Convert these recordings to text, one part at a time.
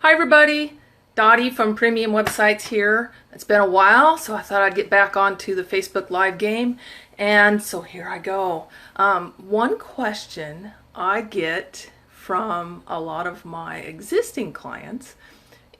Hi everybody, Dotty from Premium Websites here. It's been a while, so I thought I'd get back onto the Facebook Live game, and so here I go. One question I get from a lot of my existing clients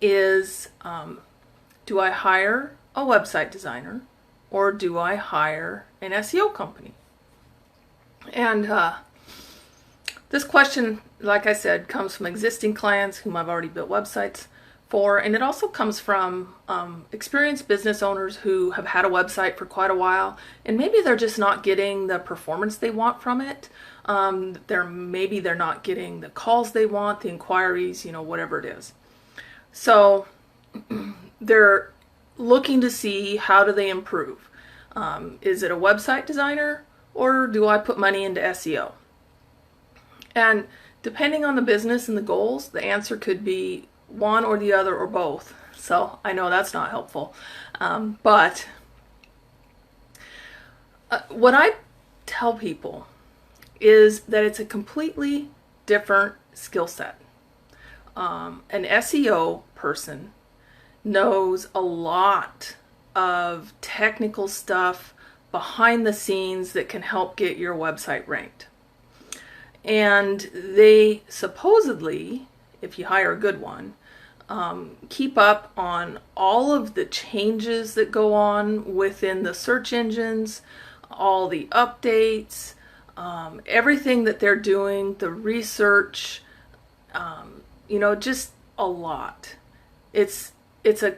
is, do I hire a website designer or do I hire an SEO company? And this question, like I said, comes from existing clients whom I've already built websites for, and it also comes from experienced business owners who have had a website for quite a while, and maybe they're just not getting the performance they want from it. Maybe they're not getting the calls they want, the inquiries, whatever it is. So they're looking to see, how do they improve? Is it a website designer, or do I put money into SEO? And depending on the business and the goals, the answer could be one or the other or both. So I know that's not helpful. But what I tell people is that it's a completely different skill set. An SEO person knows a lot of technical stuff behind the scenes that can help get your website ranked. And they supposedly, if you hire a good one, keep up on all of the changes that go on within the search engines, all the updates, everything that they're doing, the research, just a lot. It's a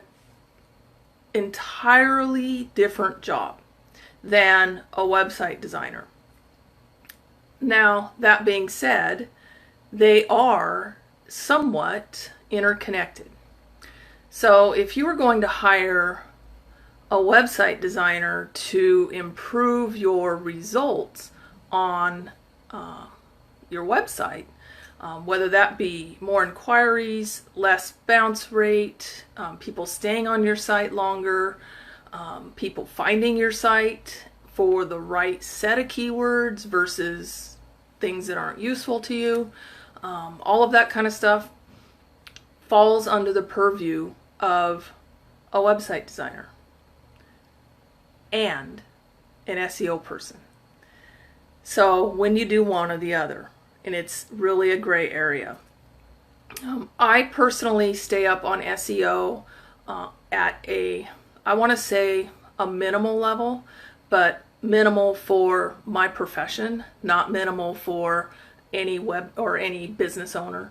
entirely different job than a website designer. Now, that being said, they are somewhat interconnected. So if you were going to hire a website designer to improve your results on your website, whether that be more inquiries, less bounce rate, people staying on your site longer, people finding your site for the right set of keywords versus things that aren't useful to you, all of that kind of stuff falls under the purview of a website designer and an SEO person. So when you do one or the other, and it's really a gray area. I personally stay up on SEO at I want to say a minimal level, but minimal for my profession, not minimal for any web or any business owner.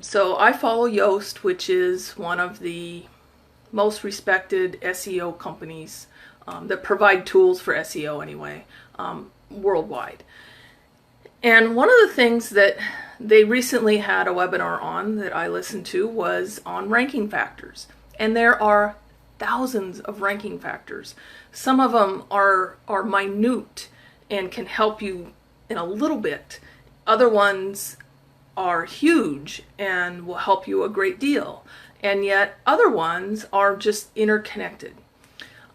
So I follow Yoast, which is one of the most respected SEO companies that provide tools for SEO anyway, worldwide. And one of the things that they recently had a webinar on that I listened to was on ranking factors. And there are thousands of ranking factors. Some of them are minute and can help you in a little bit. Other ones are huge and will help you a great deal. And yet other ones are just interconnected.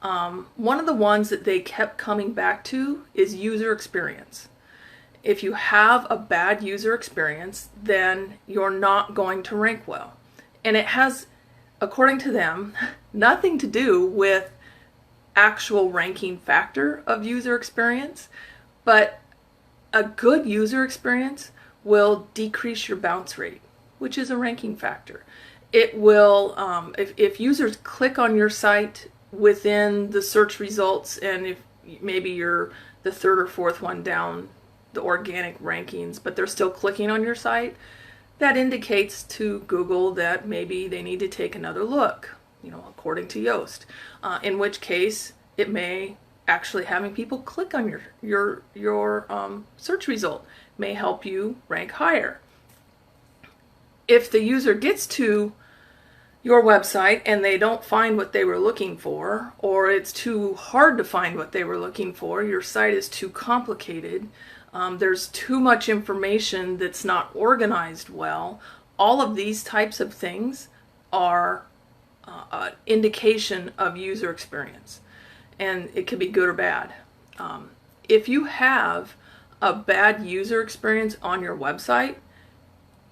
One of the ones that they kept coming back to is user experience. If you have a bad user experience, then you're not going to rank well. And it has, according to them, nothing to do with actual ranking factor of user experience, but a good user experience will decrease your bounce rate, which is a ranking factor. It will, if users click on your site within the search results, and if maybe you're the third or fourth one down the organic rankings, but they're still clicking on your site, that indicates to Google that maybe they need to take another look, according to Yoast. In which case, it may actually having people click on your search result may help you rank higher. If the user gets to your website and they don't find what they were looking for, or it's too hard to find what they were looking for, your site is too complicated, there's too much information that's not organized well, all of these types of things are an indication of user experience. And it could be good or bad. If you have a bad user experience on your website,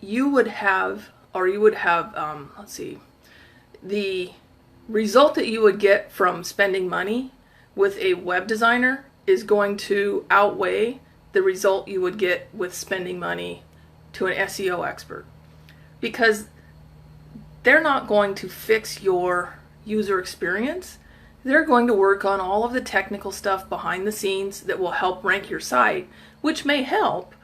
you would have or you would have, let's see, the result that you would get from spending money with a web designer is going to outweigh the result you would get with spending money to an SEO expert, because they're not going to fix your user experience. They're going to work on all of the technical stuff behind the scenes that will help rank your site, which may help,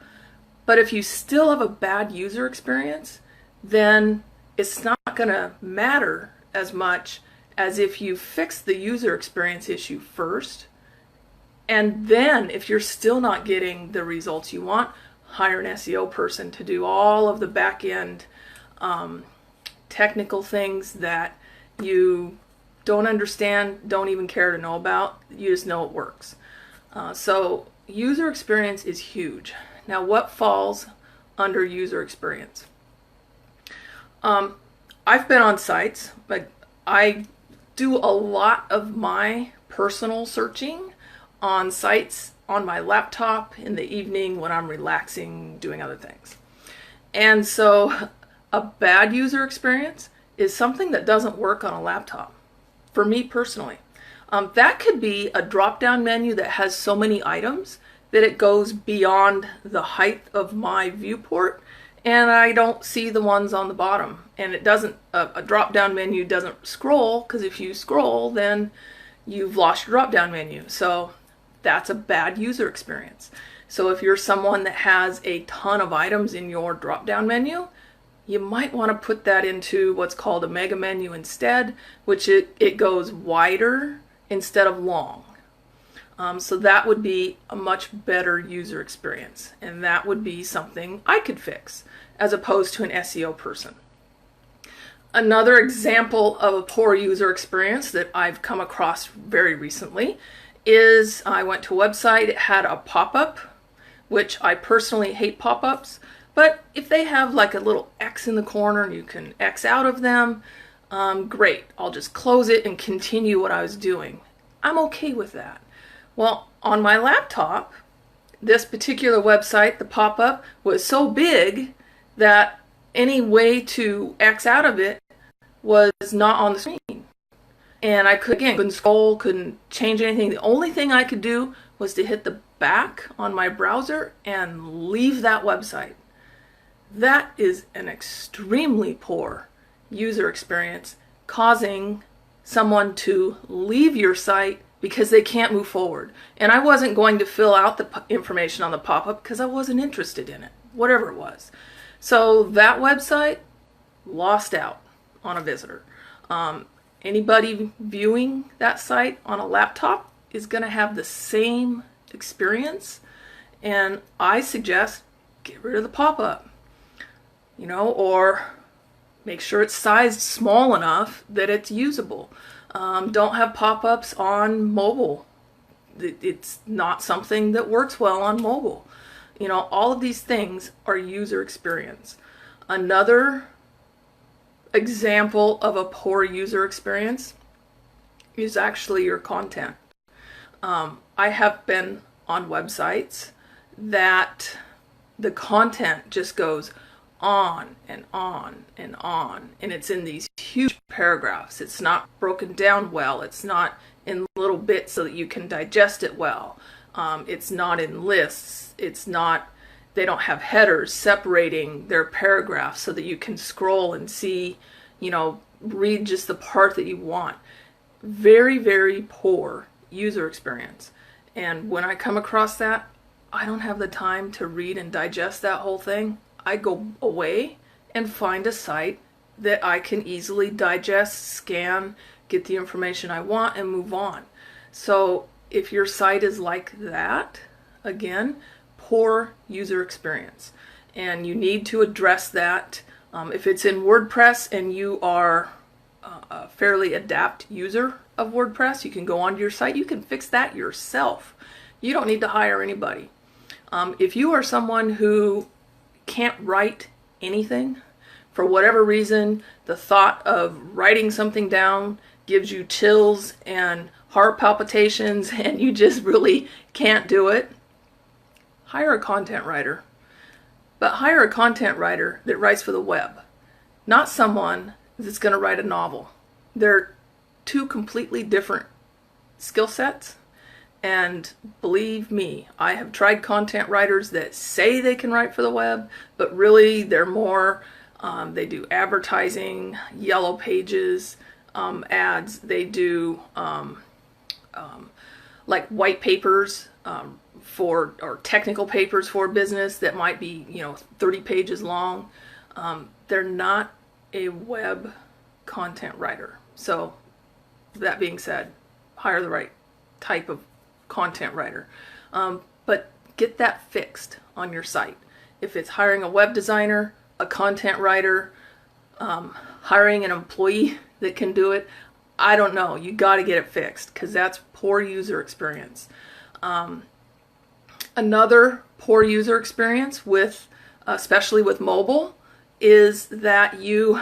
but if you still have a bad user experience, then it's not going to matter as much as if you fix the user experience issue first. And then if you're still not getting the results you want, hire an SEO person to do all of the back end technical things that you don't understand, don't even care to know about. You just know it works. So user experience is huge. Now, what falls under user experience? I've been on sites, but I do a lot of my personal searching on sites on my laptop in the evening when I'm relaxing, doing other things. And so a bad user experience is something that doesn't work on a laptop, for me personally. That could be a drop-down menu that has so many items that it goes beyond the height of my viewport, and I don't see the ones on the bottom. And it doesn't, a drop-down menu doesn't scroll, because if you scroll, then you've lost your drop-down menu. So that's a bad user experience. So if you're someone that has a ton of items in your drop-down menu, you might want to put that into what's called a mega menu instead, which it goes wider instead of long. So that would be a much better user experience, and that would be something I could fix as opposed to an SEO person. Another example of a poor user experience that I've come across very recently is I went to a website, it had a pop-up, which I personally hate pop-ups, but if they have like a little X in the corner and you can X out of them, great. I'll just close it and continue what I was doing. I'm okay with that. Well, on my laptop, this particular website, the pop-up, was so big that any way to X out of it was not on the screen. And I couldn't scroll, couldn't change anything. The only thing I could do was to hit the back on my browser and leave that website. That is an extremely poor user experience, causing someone to leave your site because they can't move forward. And I wasn't going to fill out the information on the pop-up because I wasn't interested in it, whatever it was. So that website lost out on a visitor. Anybody viewing that site on a laptop is going to have the same experience, and I suggest get rid of the pop-up, or make sure it's sized small enough that it's usable. Don't have pop-ups on mobile. It's not something that works well on mobile. All of these things are user experience. Another example of a poor user experience is actually your content. I have been on websites that the content just goes on and on and on, and it's in these huge paragraphs. It's not broken down well. It's not in little bits so that you can digest it well. It's not in lists. They don't have headers separating their paragraphs so that you can scroll and see, read just the part that you want. Very, very poor user experience. And when I come across that, I don't have the time to read and digest that whole thing. I go away and find a site that I can easily digest, scan, get the information I want, and move on. So if your site is like that, again, poor user experience. And you need to address that. If it's in WordPress and you are a fairly adept user of WordPress, you can go onto your site. You can fix that yourself. You don't need to hire anybody. If you are someone who can't write anything, for whatever reason, the thought of writing something down gives you chills and heart palpitations and you just really can't do it, hire a content writer. But hire a content writer that writes for the web, not someone that's going to write a novel. They're two completely different skill sets. And believe me, I have tried content writers that say they can write for the web, but really they're more, they do advertising, yellow pages, ads. They do like white papers or technical papers for business that might be 30 pages long. They're not a web content writer. So that being said, hire the right type of content writer. But get that fixed on your site. If it's hiring a web designer, a content writer, hiring an employee that can do it, I don't know. You got to get it fixed because that's poor user experience. Another poor user experience with, especially with mobile, is that you,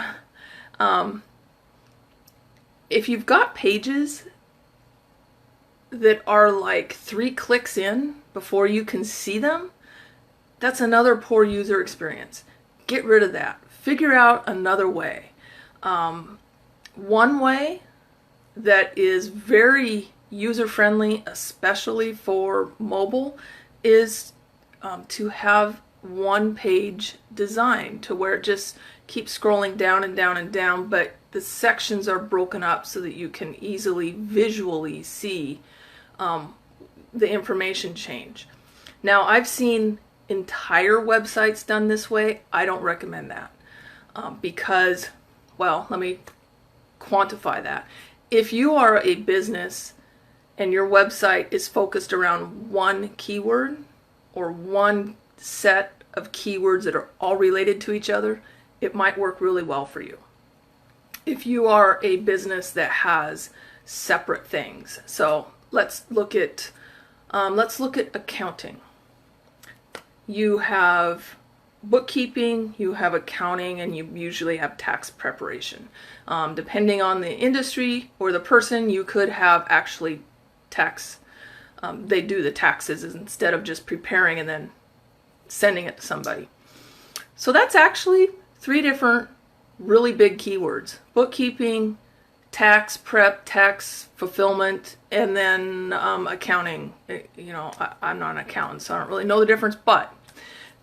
if you've got pages that are like 3 clicks in before you can see them, that's another poor user experience. Get rid of that. Figure out another way. One way that is very user-friendly, especially for mobile, is to have one-page design to where it just keeps scrolling down and down and down, but the sections are broken up so that you can easily visually see the information change. Now, I've seen entire websites done this way. I don't recommend that because, well, let me quantify that. If you are a business and your website is focused around one keyword or one set of keywords that are all related to each other, it might work really well for you. If you are a business that has separate things, so let's look at accounting. You have bookkeeping, you have accounting, and you usually have tax preparation. Depending on the industry or the person, you could have actually tax. They do the taxes instead of just preparing and then sending it to somebody. So that's actually 3 different really big keywords: bookkeeping, tax prep, tax fulfillment, and then accounting. I'm not an accountant, so I don't really know the difference, but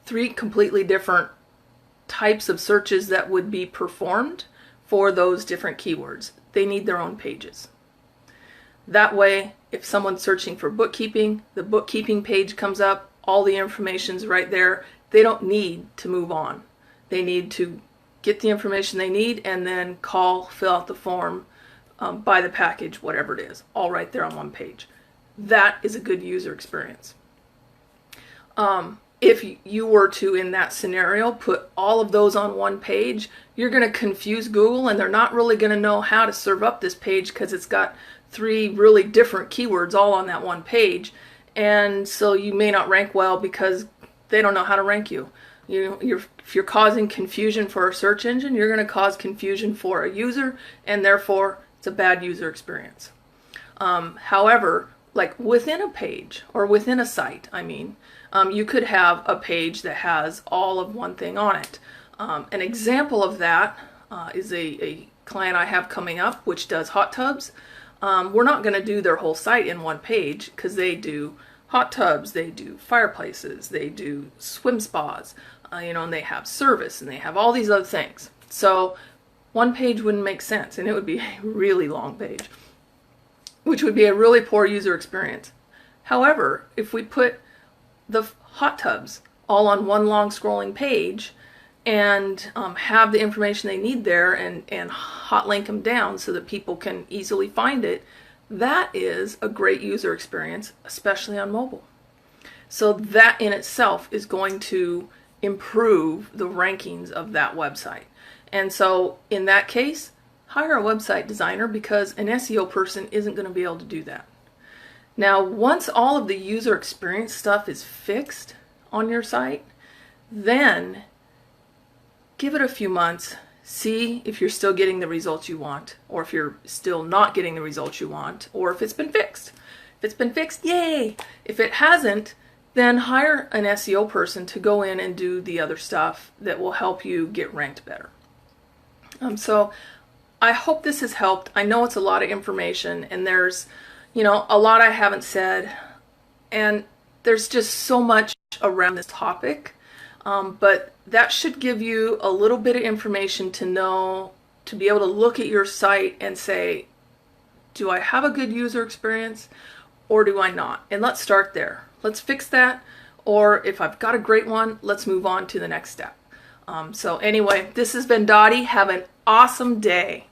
3 completely different types of searches that would be performed for those different keywords. They need their own pages. That way, if someone's searching for bookkeeping, the bookkeeping page comes up, all the information's right there. They don't need to move on. They need to get the information they need and then call, fill out the form, buy the package, whatever it is, all right there on one page. That is a good user experience. If you were to, in that scenario, put all of those on one page, you're going to confuse Google, and they're not really going to know how to serve up this page because it's got 3 really different keywords all on that one page. And so you may not rank well because they don't know how to rank you. If you're causing confusion for a search engine, you're going to cause confusion for a user, and therefore it's a bad user experience. However, like within a page or within a site, you could have a page that has all of one thing on it. An example of that is a client I have coming up, which does hot tubs. We're not going to do their whole site in one page because they do hot tubs, they do fireplaces, they do swim spas, and they have service and they have all these other things. So one page wouldn't make sense, and it would be a really long page, which would be a really poor user experience. However, if we put the hot tubs all on one long scrolling page and have the information they need there and hot link them down so that people can easily find it, that is a great user experience, especially on mobile. So that in itself is going to improve the rankings of that website. And so in that case, hire a website designer because an SEO person isn't going to be able to do that. Now, once all of the user experience stuff is fixed on your site, then give it a few months, see if you're still getting the results you want, or if you're still not getting the results you want, or if it's been fixed. If it's been fixed, yay! If it hasn't, then hire an SEO person to go in and do the other stuff that will help you get ranked better. So I hope this has helped. I know it's a lot of information, and there's, a lot I haven't said, and there's just so much around this topic. But that should give you a little bit of information to know, to be able to look at your site and say, do I have a good user experience or do I not? And let's start there. Let's fix that. Or if I've got a great one, let's move on to the next step. So anyway, this has been Dotty. Have an awesome day.